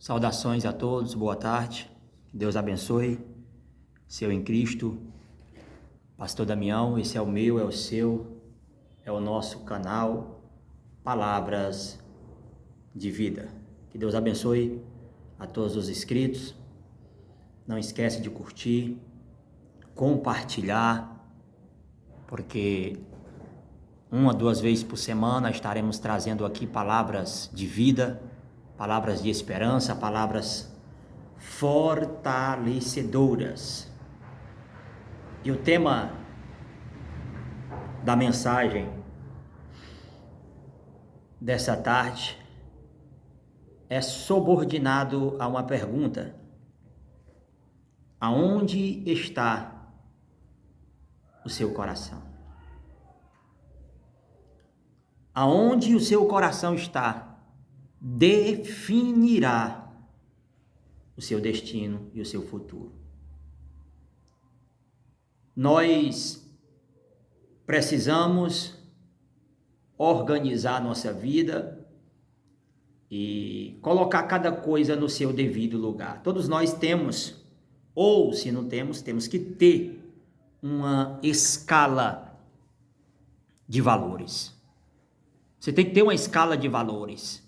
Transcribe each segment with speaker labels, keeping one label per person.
Speaker 1: Saudações a todos, boa tarde, Deus abençoe, seu em Cristo, Pastor Damião, esse é o meu, é o seu, é o nosso canal, Palavras de Vida. Que Deus abençoe a todos os inscritos, não esquece de curtir, compartilhar, porque 1 a 2 vezes por semana estaremos trazendo aqui palavras de vida, palavras de esperança, palavras fortalecedoras. E o tema da mensagem dessa tarde é subordinado a uma pergunta: aonde está o seu coração? Aonde o seu coração está definirá o seu destino e o seu futuro. Nós precisamos organizar nossa vida e colocar cada coisa no seu devido lugar. Todos nós temos, ou se não temos, temos que ter uma escala de valores. Você tem que ter uma escala de valores.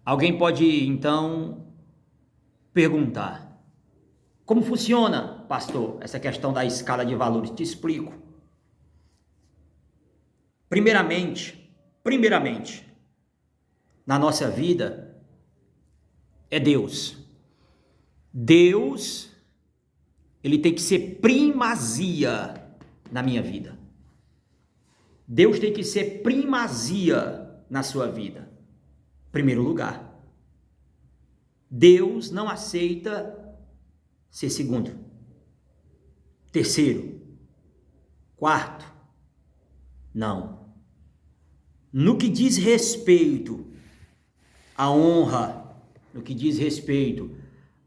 Speaker 1: Alguém pode, então, perguntar: como funciona, pastor, essa questão da escala de valores? Te explico. Primeiramente, na nossa vida, é Deus. Deus, ele tem que ser primazia na minha vida. Deus tem que ser primazia na sua vida. Primeiro lugar. Deus não aceita ser segundo, terceiro, quarto. Não. No que diz respeito à honra, no que diz respeito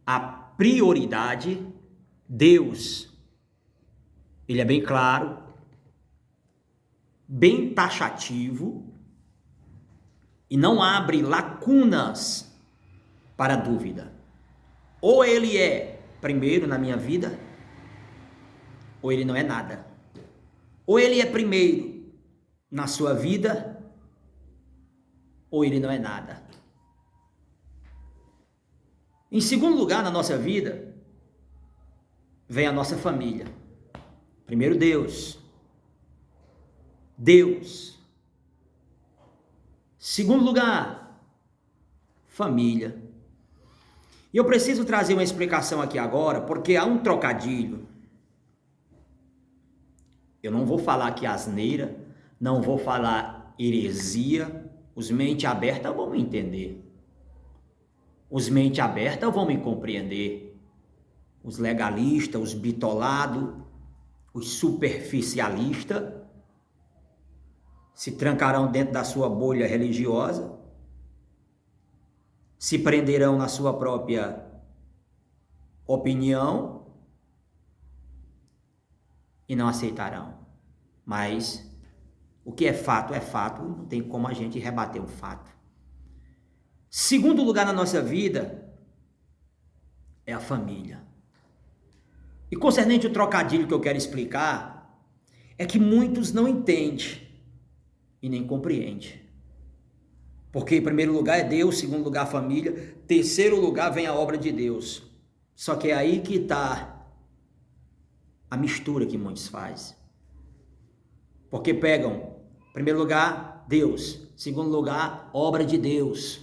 Speaker 1: à prioridade, Deus, ele é bem claro, bem taxativo, e não abre lacunas para dúvida. Ou ele é primeiro na minha vida, ou ele não é nada. Ou ele é primeiro na sua vida, ou ele não é nada. Em segundo lugar na nossa vida, vem a nossa família. Primeiro Deus. Segundo lugar, família. E eu preciso trazer uma explicação aqui agora, porque há um trocadilho. Eu não vou falar aqui asneira, não vou falar heresia. Os mente aberta vão me entender. Os mente aberta vão me compreender. Os legalistas, os bitolados, os superficialistas se trancarão dentro da sua bolha religiosa, se prenderão na sua própria opinião e não aceitarão. Mas o que é fato, não tem como a gente rebater o fato. Segundo lugar na nossa vida é a família. E concernente o trocadilho que eu quero explicar, é que muitos não entendem e nem compreende. Porque em primeiro lugar é Deus, segundo lugar a família, terceiro lugar vem a obra de Deus. Só que é aí que está a mistura que muitos fazem. Porque pegam, em primeiro lugar, Deus, segundo lugar, obra de Deus.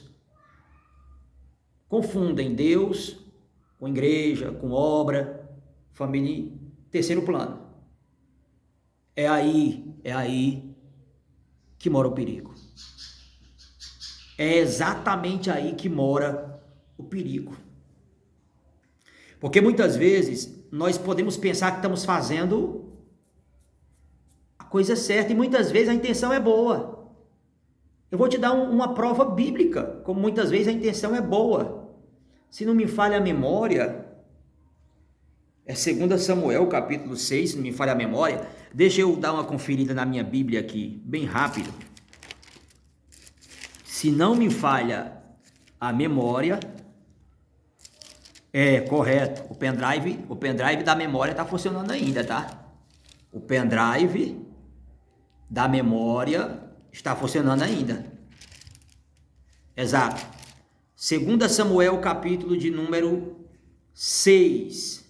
Speaker 1: Confundem Deus com igreja, com obra, família, terceiro plano. É aí que mora o perigo. É exatamente aí que mora o perigo. Porque muitas vezes nós podemos pensar que estamos fazendo a coisa certa e muitas vezes a intenção é boa. Eu vou te dar uma prova bíblica, como muitas vezes a intenção é boa. Se não me falha a memória, é 2 Samuel capítulo 6, se não me falha a memória. Deixa eu dar uma conferida na minha Bíblia aqui, bem rápido. Se não me falha a memória. É, correto. O pendrive da memória está funcionando ainda, tá? O pendrive da memória está funcionando ainda. Exato. 2 Samuel, capítulo de número 6.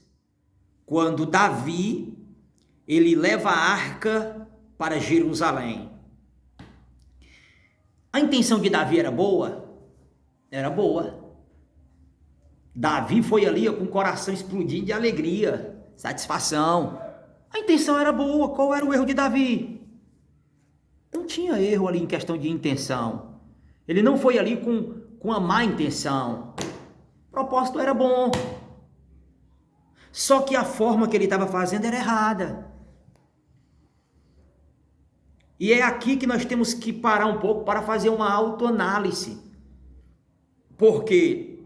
Speaker 1: Quando Davi, ele leva a arca para Jerusalém. A intenção de Davi era boa? Era boa. Davi foi ali com o coração explodindo de alegria, satisfação. A intenção era boa. Qual era o erro de Davi? Não tinha erro ali em questão de intenção. Ele não foi ali com a má intenção. O propósito era bom. Só que a forma que ele estava fazendo era errada. E é aqui que nós temos que parar um pouco para fazer uma autoanálise. Porque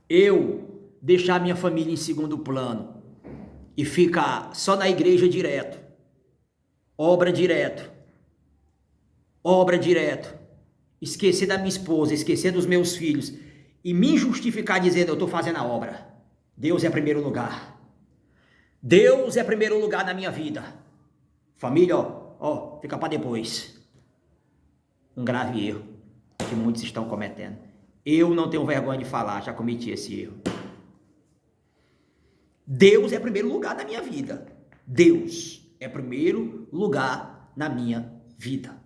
Speaker 1: eu deixar minha família em segundo plano e ficar só na igreja direto, obra direto, esquecer da minha esposa, esquecer dos meus filhos e me justificar dizendo eu estou fazendo a obra. Deus é primeiro lugar. Deus é primeiro lugar na minha vida. Família, fica para depois. Um grave erro que muitos estão cometendo. Eu não tenho vergonha de falar, já cometi esse erro. Deus é primeiro lugar na minha vida. Deus é primeiro lugar na minha vida.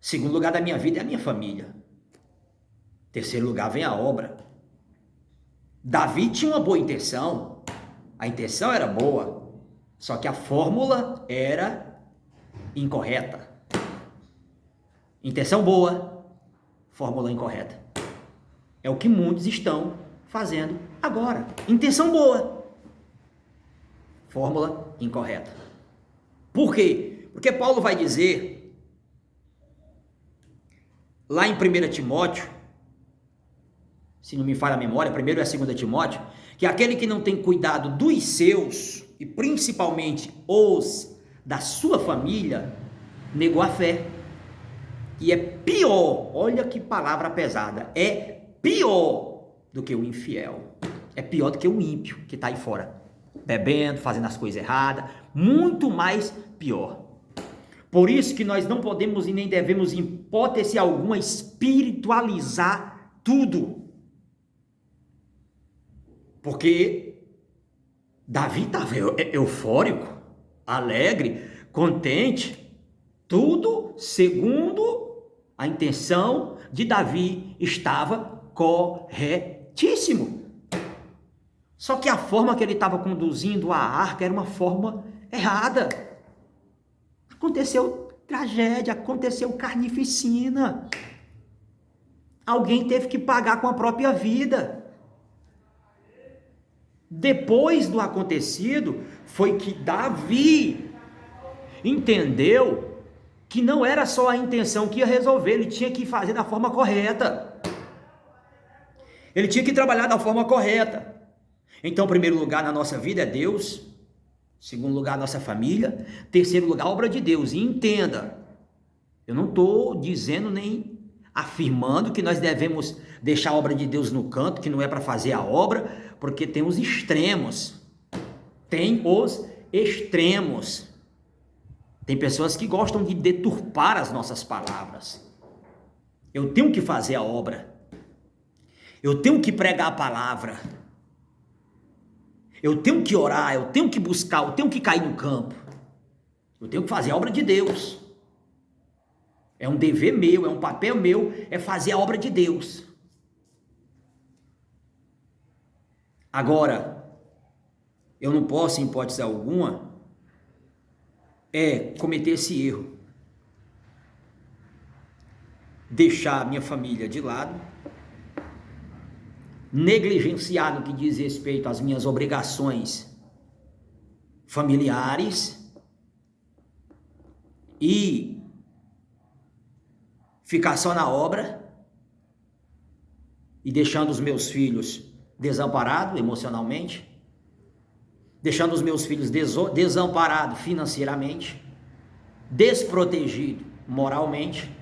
Speaker 1: Segundo lugar da minha vida é a minha família. Terceiro lugar vem a obra. Davi tinha uma boa intenção. A intenção era boa, só que a fórmula era incorreta. Intenção boa, fórmula incorreta. É o que muitos estão fazendo agora. Intenção boa, fórmula incorreta. Por quê? Porque Paulo vai dizer, lá em 1 Timóteo, se não me falha a memória, 1 e 2 Timóteo, que aquele que não tem cuidado dos seus, e principalmente os da sua família, negou a fé. E é pior, olha que palavra pesada, é pior do que o infiel. É pior do que o ímpio que está aí fora, bebendo, fazendo as coisas erradas, muito mais pior. Por isso que nós não podemos e nem devemos, em hipótese alguma, espiritualizar tudo. Porque Davi estava eufórico, alegre, contente, tudo segundo a intenção de Davi estava corretíssimo. Só que a forma que ele estava conduzindo a arca era uma forma errada. Aconteceu tragédia, aconteceu carnificina. Alguém teve que pagar com a própria vida. Depois do acontecido, foi que Davi entendeu que não era só a intenção que ia resolver, ele tinha que fazer da forma correta. Ele tinha que trabalhar da forma correta. Então, primeiro lugar na nossa vida é Deus, segundo lugar a nossa família, terceiro lugar a obra de Deus. E entenda, eu não estou dizendo nem afirmando que nós devemos deixar a obra de Deus no canto, que não é para fazer a obra, porque tem os extremos. Tem os extremos. Tem pessoas que gostam de deturpar as nossas palavras. Eu tenho que fazer a obra. Eu tenho que pregar a palavra. Eu tenho que orar, eu tenho que buscar, eu tenho que cair no campo. Eu tenho que fazer a obra de Deus. É um dever meu, é um papel meu, é fazer a obra de Deus. Agora, eu não posso, em hipótese alguma, cometer esse erro. Deixar a minha família de lado, negligenciar no que diz respeito às minhas obrigações familiares e ficar só na obra e deixando os meus filhos desamparados emocionalmente, deixando os meus filhos desamparados financeiramente, desprotegidos moralmente.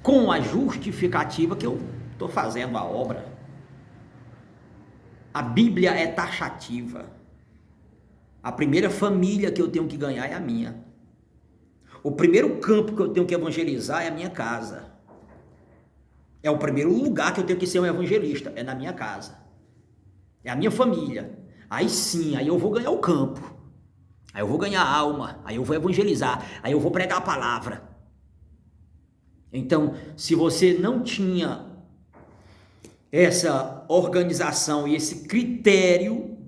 Speaker 1: com a justificativa que eu estou fazendo a obra. A Bíblia é taxativa. A primeira família que eu tenho que ganhar é a minha. O primeiro campo que eu tenho que evangelizar é a minha casa. É o primeiro lugar que eu tenho que ser um evangelista, é na minha casa. É a minha família. Aí sim, aí eu vou ganhar o campo. Aí eu vou ganhar a alma, aí eu vou evangelizar, aí eu vou pregar a palavra. Então, se você não tinha essa organização e esse critério,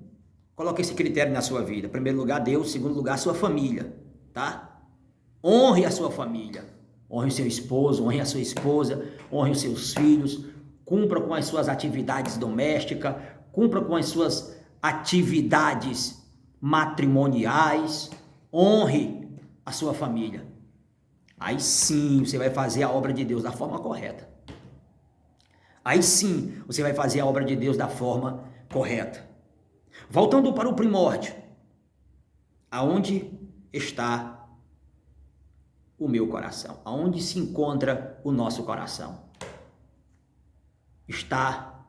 Speaker 1: coloque esse critério na sua vida. Em primeiro lugar, Deus. Em segundo lugar, sua família, tá? Honre a sua família. Honre o seu esposo, honre a sua esposa, honre os seus filhos, cumpra com as suas atividades domésticas, cumpra com as suas atividades matrimoniais, honre a sua família. Aí sim você vai fazer a obra de Deus da forma correta. Aí sim você vai fazer a obra de Deus da forma correta. Voltando para o primórdio, aonde está o meu coração? Aonde se encontra o nosso coração? Está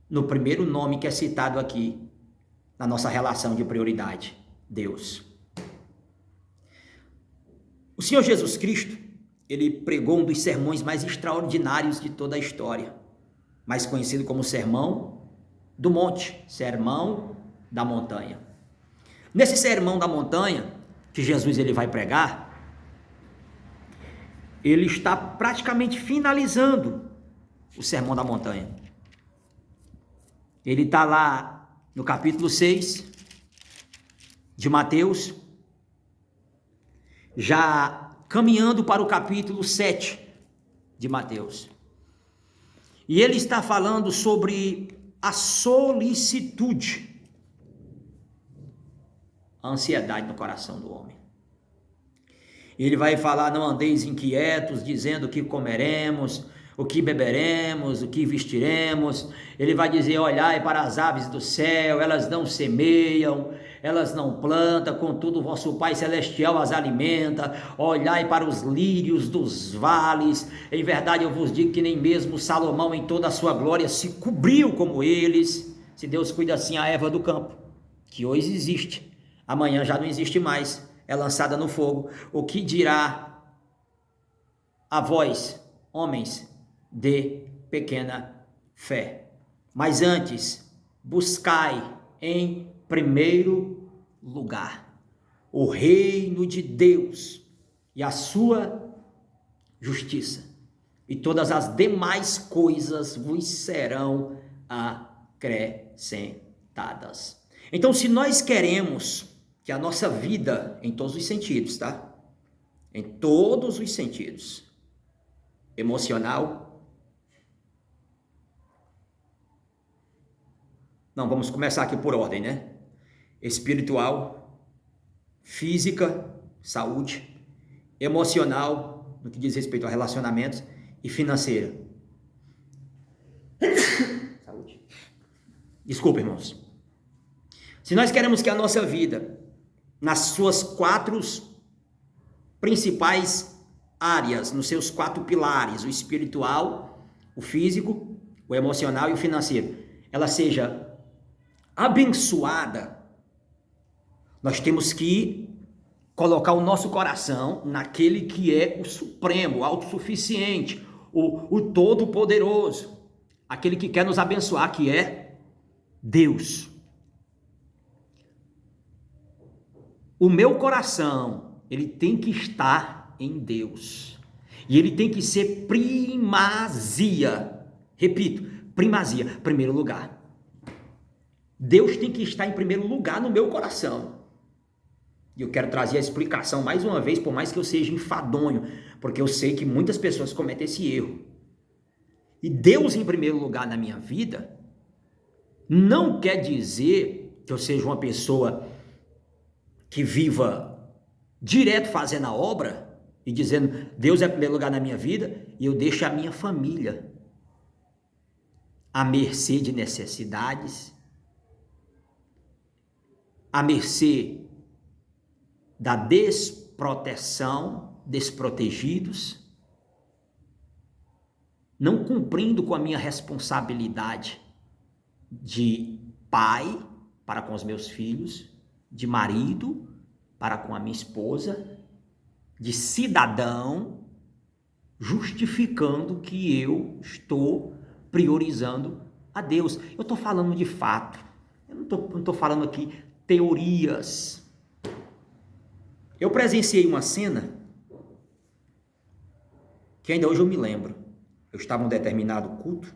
Speaker 1: no primeiro nome que é citado aqui, na nossa relação de prioridade, Deus. O Senhor Jesus Cristo, ele pregou um dos sermões mais extraordinários de toda a história, mais conhecido como Sermão do Monte, Sermão da Montanha. Nesse Sermão da Montanha, que Jesus ele vai pregar, ele está praticamente finalizando o Sermão da Montanha. Ele está lá no capítulo 6 de Mateus, já caminhando para o capítulo 7 de Mateus. E ele está falando sobre a solicitude, a ansiedade no coração do homem. Ele vai falar: não andeis inquietos, dizendo o que comeremos, o que beberemos, o que vestiremos. Ele vai dizer: olhai para as aves do céu, elas não semeiam, elas não plantam, contudo o vosso Pai Celestial as alimenta. Olhai para os lírios dos vales, em verdade eu vos digo que nem mesmo Salomão em toda a sua glória se cobriu como eles. Se Deus cuida assim a erva do campo, que hoje existe, amanhã já não existe mais, é lançada no fogo, o que dirá a vós, homens de pequena fé? Mas antes, buscai em primeiro lugar o reino de Deus e a sua justiça, e todas as demais coisas vos serão acrescentadas. Então, se nós queremos que a nossa vida, em todos os sentidos, tá? Em todos os sentidos, emocional, não, vamos começar aqui por ordem, né? Espiritual, física, saúde, emocional, no que diz respeito a relacionamentos, e financeira. Saúde. Desculpa, irmãos. Se nós queremos que a nossa vida, nas suas 4 principais áreas, nos seus 4 pilares, o espiritual, o físico, o emocional e o financeiro, ela seja abençoada, nós temos que colocar o nosso coração naquele que é o supremo, o autossuficiente, o todo-poderoso, aquele que quer nos abençoar, que é Deus. O meu coração, ele tem que estar em Deus, e ele tem que ser primazia, repito, primazia, primeiro lugar. Deus tem que estar em primeiro lugar no meu coração. E eu quero trazer a explicação mais uma vez, por mais que eu seja enfadonho, porque eu sei que muitas pessoas cometem esse erro. E Deus em primeiro lugar na minha vida não quer dizer que eu seja uma pessoa que viva direto fazendo a obra e dizendo Deus é primeiro lugar na minha vida, e eu deixo a minha família à mercê de necessidades, à mercê da desproteção, desprotegidos. não cumprindo com a minha responsabilidade de pai para com os meus filhos, de marido para com a minha esposa, de cidadão, justificando que eu estou priorizando a Deus. Eu estou falando de fato, eu não estou falando aqui teorias. Eu presenciei uma cena que ainda hoje eu me lembro. Eu estava em um determinado culto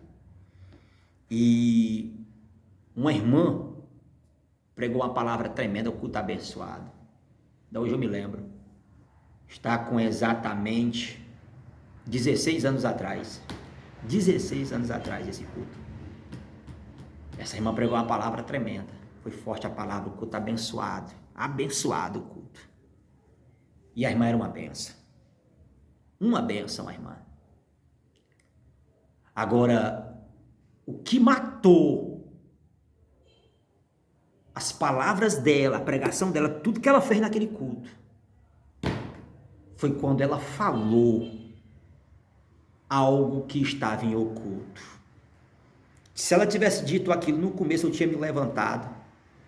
Speaker 1: e uma irmã pregou uma palavra tremenda, o culto abençoado. Ainda hoje eu me lembro. Está com exatamente 16 anos atrás. 16 anos atrás esse culto. Essa irmã pregou uma palavra tremenda. Foi forte a palavra, o culto abençoado. Abençoado o culto. E a irmã era uma benção. Uma benção, a irmã. Agora, o que matou as palavras dela, a pregação dela, tudo que ela fez naquele culto, foi quando ela falou algo que estava em oculto. Se ela tivesse dito aquilo no começo, eu tinha me levantado,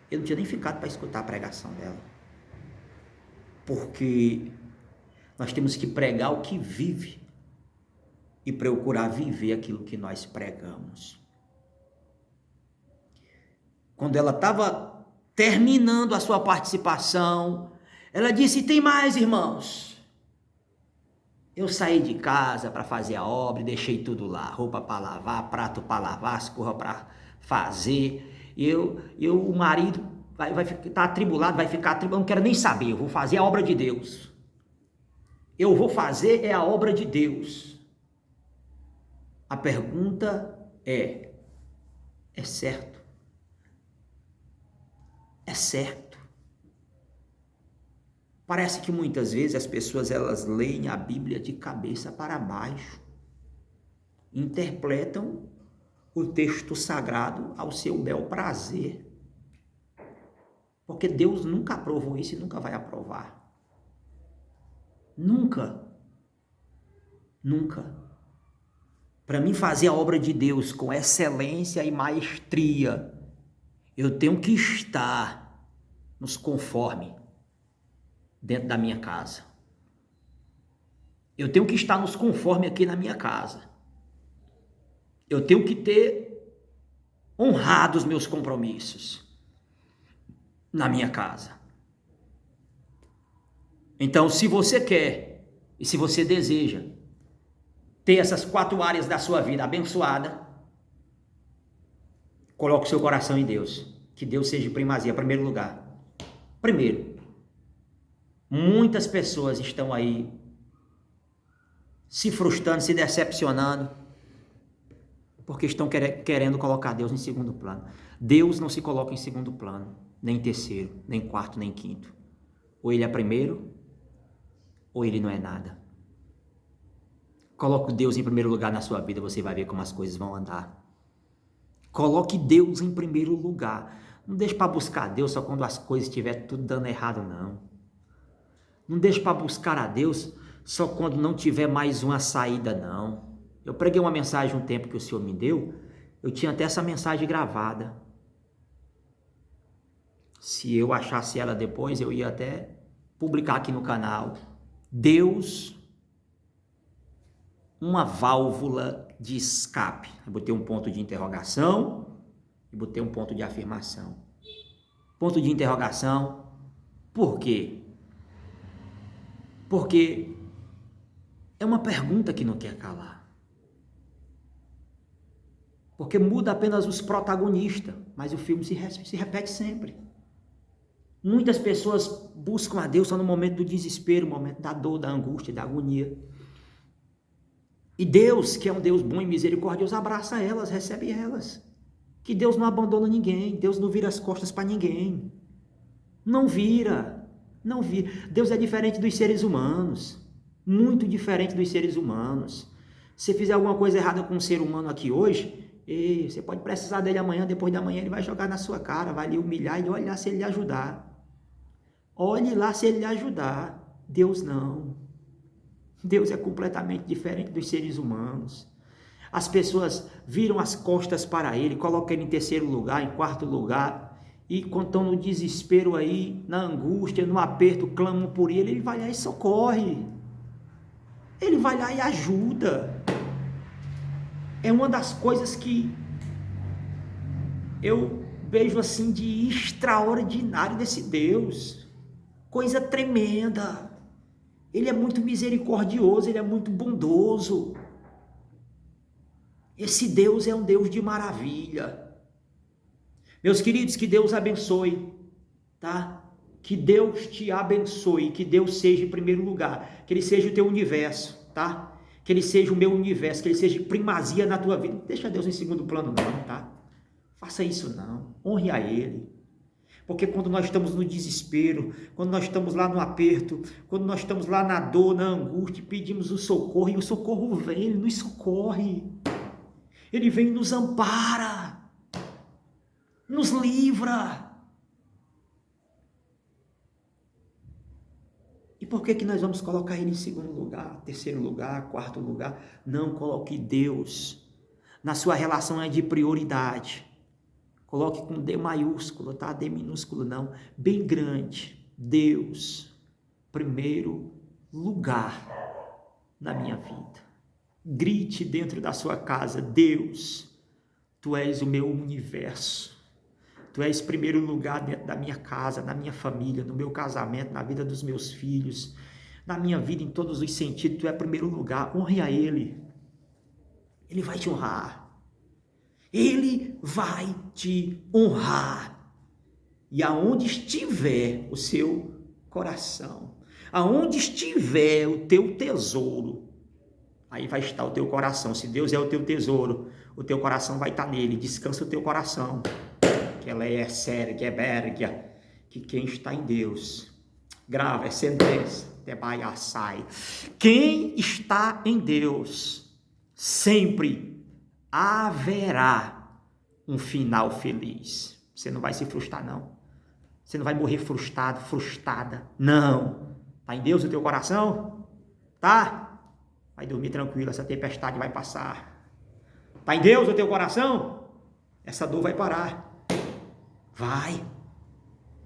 Speaker 1: eu não tinha nem ficado para escutar a pregação dela. Porque nós temos que pregar o que vive e procurar viver aquilo que nós pregamos. Quando ela estava terminando a sua participação, ela disse: tem mais, irmãos. Eu saí de casa para fazer a obra e deixei tudo lá, roupa para lavar, prato para lavar, as coisas para fazer. O marido vai ficar atribulado, vai ficar atribulado, não quero nem saber, eu vou fazer a obra de Deus. Eu vou fazer a obra de Deus. A pergunta é certo? É certo? Parece que muitas vezes as pessoas elas leem a Bíblia de cabeça para baixo, interpretam o texto sagrado ao seu bel prazer, porque Deus nunca aprovou isso e nunca vai aprovar. Nunca. Nunca. Para mim fazer a obra de Deus com excelência e maestria, eu tenho que estar nos conforme dentro da minha casa. Eu tenho que estar nos conforme aqui na minha casa. Eu tenho que ter honrado os meus compromissos na minha casa. Então, se você quer e se você deseja ter essas 4 áreas da sua vida abençoada, coloque o seu coração em Deus. Que Deus seja primazia, primeiro lugar. Primeiro, muitas pessoas estão aí se frustrando, se decepcionando, porque estão querendo colocar Deus em segundo plano. Deus não se coloca em segundo plano, nem em terceiro, nem em quarto, nem em quinto. Ou ele é primeiro, ou ele não é nada. Coloque Deus em primeiro lugar na sua vida, você vai ver como as coisas vão andar. Coloque Deus em primeiro lugar. Não deixe para buscar Deus só quando as coisas estiverem tudo dando errado, não. Não deixe para buscar a Deus só quando não tiver mais uma saída, não. Eu preguei uma mensagem um tempo que o Senhor me deu, eu tinha até essa mensagem gravada. Se eu achasse ela depois, eu ia até publicar aqui no canal. Deus, uma válvula de escape. Eu botei um ponto de interrogação e botei um ponto de afirmação. Ponto de interrogação, por quê? Porque é uma pergunta que não quer calar. Porque muda apenas os protagonistas, mas o filme se repete sempre. Muitas pessoas buscam a Deus só no momento do desespero, no momento da dor, da angústia, da agonia. E Deus, que é um Deus bom e misericordioso, abraça elas, recebe elas. Que Deus não abandona ninguém, Deus não vira as costas para ninguém. Não vira. Deus é diferente dos seres humanos, muito diferente dos seres humanos. Se fizer alguma coisa errada com um ser humano aqui hoje, você pode precisar dele amanhã, depois da manhã ele vai jogar na sua cara, vai lhe humilhar e olhe lá se ele lhe ajudar. Olhe lá se ele lhe ajudar. Deus não. Deus é completamente diferente dos seres humanos. As pessoas viram as costas para ele, colocam ele em terceiro lugar, em quarto lugar, e quando estão no desespero aí, na angústia, no aperto, clamam por ele, ele vai lá e socorre. Ele vai lá e ajuda. É uma das coisas que eu vejo assim de extraordinário desse Deus. Coisa tremenda. Ele é muito misericordioso, ele é muito bondoso. Esse Deus é um Deus de maravilha. Meus queridos, que Deus abençoe, tá? Que Deus te abençoe, que Deus seja em primeiro lugar, que Ele seja o teu universo, tá? Que Ele seja o meu universo, que Ele seja primazia na tua vida. Não deixa Deus em segundo plano não, tá? Faça isso não, honre a Ele. Porque quando nós estamos no desespero, quando nós estamos lá no aperto, quando nós estamos lá na dor, na angústia, pedimos o socorro, e o socorro vem, Ele nos socorre. Ele vem e nos ampara, nos livra. E por que nós vamos colocar Ele em segundo lugar, terceiro lugar, quarto lugar? Não, coloque Deus. Na sua relação é de prioridade. Coloque com D maiúsculo, tá? D minúsculo não, bem grande. Deus, primeiro lugar na minha vida. Grite dentro da sua casa: Deus, Tu és o meu universo. Tu és primeiro lugar dentro da minha casa, na minha família, no meu casamento, na vida dos meus filhos, na minha vida em todos os sentidos. Tu é primeiro lugar. Honre a Ele. Ele vai te honrar. Ele vai te honrar. E aonde estiver o seu coração, aonde estiver o teu tesouro, aí vai estar o teu coração. Se Deus é o teu tesouro, o teu coração vai estar nele. Descansa o teu coração. Que ela é séria, que é berga, que quem está em Deus, grava, é sentença, sai. Quem está em Deus, sempre haverá um final feliz. Você não vai se frustrar, não. Você não vai morrer frustrado, frustrada. Não. Está em Deus o teu coração? Tá? Vai dormir tranquilo, essa tempestade vai passar. Está em Deus o teu coração? Essa dor vai parar. Vai.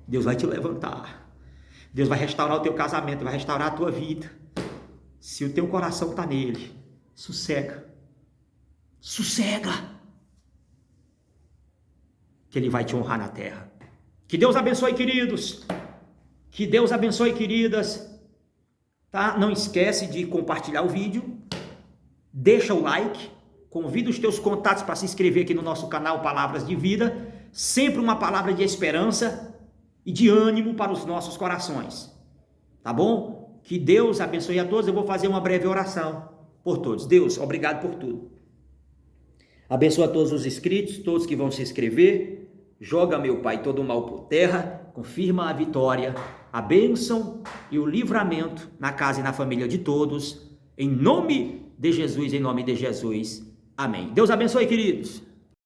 Speaker 1: Deus vai te levantar. Deus vai restaurar o teu casamento, vai restaurar a tua vida. Se o teu coração está nele, sossega. Sossega. Que Ele vai te honrar na terra. Que Deus abençoe, queridos. Que Deus abençoe, queridas. Tá? Não esquece de compartilhar o vídeo. Deixa o like. Convida os teus contatos para se inscrever aqui no nosso canal Palavras de Vida. Sempre uma palavra de esperança e de ânimo para os nossos corações. Tá bom? Que Deus abençoe a todos. Eu vou fazer uma breve oração por todos. Deus, obrigado por tudo. Abençoa todos os inscritos, todos que vão se inscrever. Joga, meu Pai, todo o mal por terra. Confirma a vitória, a bênção e o livramento na casa e na família de todos. Em nome de Jesus, em nome de Jesus. Amém. Deus abençoe, queridos.